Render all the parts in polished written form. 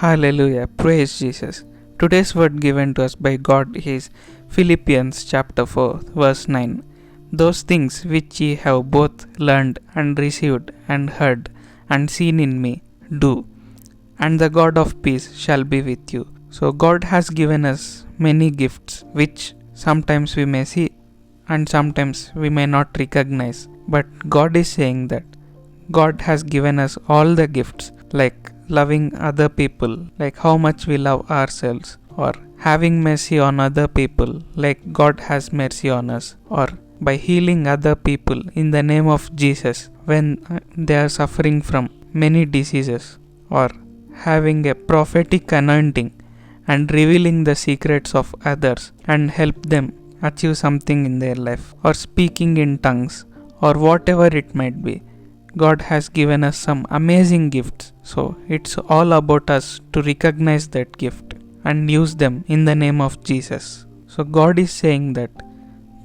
Hallelujah. Praise Jesus. Today's word given to us by God is Philippians chapter 4, verse 9. Those things which ye have both learned and received and heard and seen in me, do, and the God of peace shall be with you. So, God has given us many gifts which sometimes we may see and sometimes we may not recognize. But God is saying that God has given us all the gifts, like loving other people, like how much we love ourselves, or having mercy on other people, like God has mercy on us, or by healing other people in the name of Jesus when they are suffering from many diseases, or having a prophetic anointing and revealing the secrets of others and help them achieve something in their life, or speaking in tongues, or whatever it might be. God has given us some amazing gifts, so it's all about us to recognize that gift and use them in the name of Jesus. So God is saying that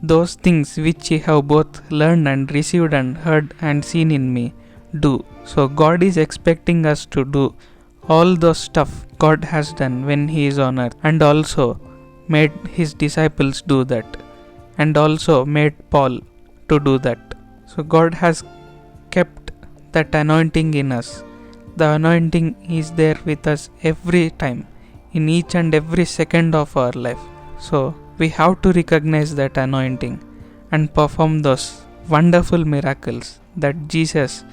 those things which ye have both learned and received and heard and seen in me, do. So God is expecting us to do all those stuff God has done when He is on earth, and also made His disciples do that, and also made Paul to do that. So God has kept that anointing in us. The anointing is there with us every time, in each and every second of our life. So we have to recognize that anointing and perform those wonderful miracles that Jesus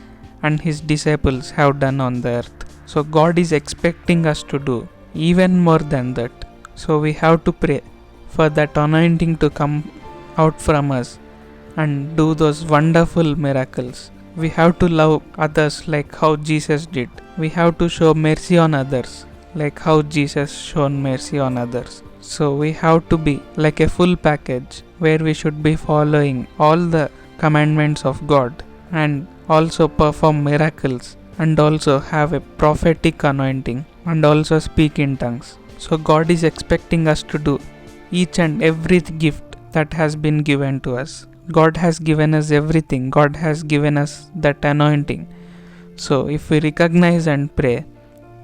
and His disciples have done on the earth. So God is expecting us to do even more than that. So we have to pray for that anointing to come out from us and do those wonderful miracles. We have to love others like how Jesus did. We have to show mercy on others like how Jesus shown mercy on others. So we have to be like a full package where we should be following all the commandments of God and also perform miracles and also have a prophetic anointing and also speak in tongues. So God is expecting us to do each and every gift that has been given to us. God has given us everything. God has given us that anointing. So if we recognize and pray,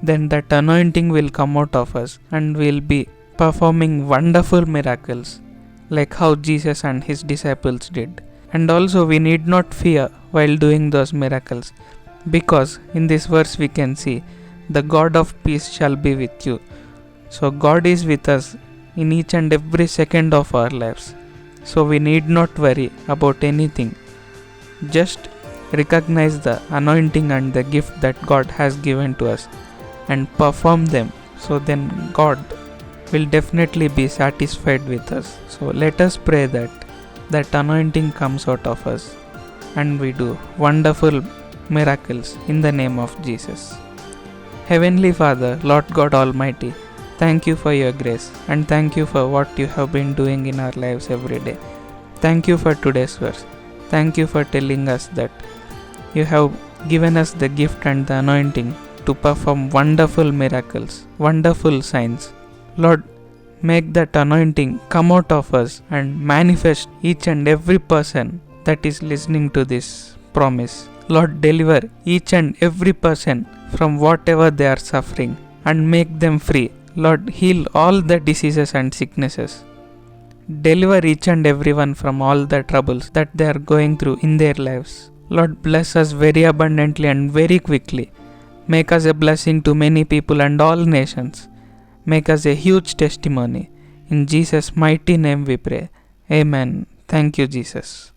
then that anointing will come out of us and we'll be performing wonderful miracles like how Jesus and His disciples did. And also we need not fear while doing those miracles, because in this verse we can see the God of peace shall be with you. So God is with us in each and every second of our lives. So we need not worry about anything. Just recognize the anointing and the gift that God has given to us and perform them. So then God will definitely be satisfied with us. So let us pray that that anointing comes out of us and we do wonderful miracles in the name of Jesus. Heavenly Father, Lord God Almighty, thank you for your grace and thank you for what you have been doing in our lives every day. Thank you for today's verse. Thank you for telling us that you have given us the gift and the anointing to perform wonderful miracles, wonderful signs. Lord, make that anointing come out of us and manifest each and every person that is listening to this promise. Lord, deliver each and every person from whatever they are suffering and make them free. Lord, heal all the diseases and sicknesses. Deliver each and everyone from all the troubles that they are going through in their lives. Lord, bless us very abundantly and very quickly. Make us a blessing to many people and all nations. Make us a huge testimony. In Jesus' mighty name we pray. Amen. Thank you, Jesus.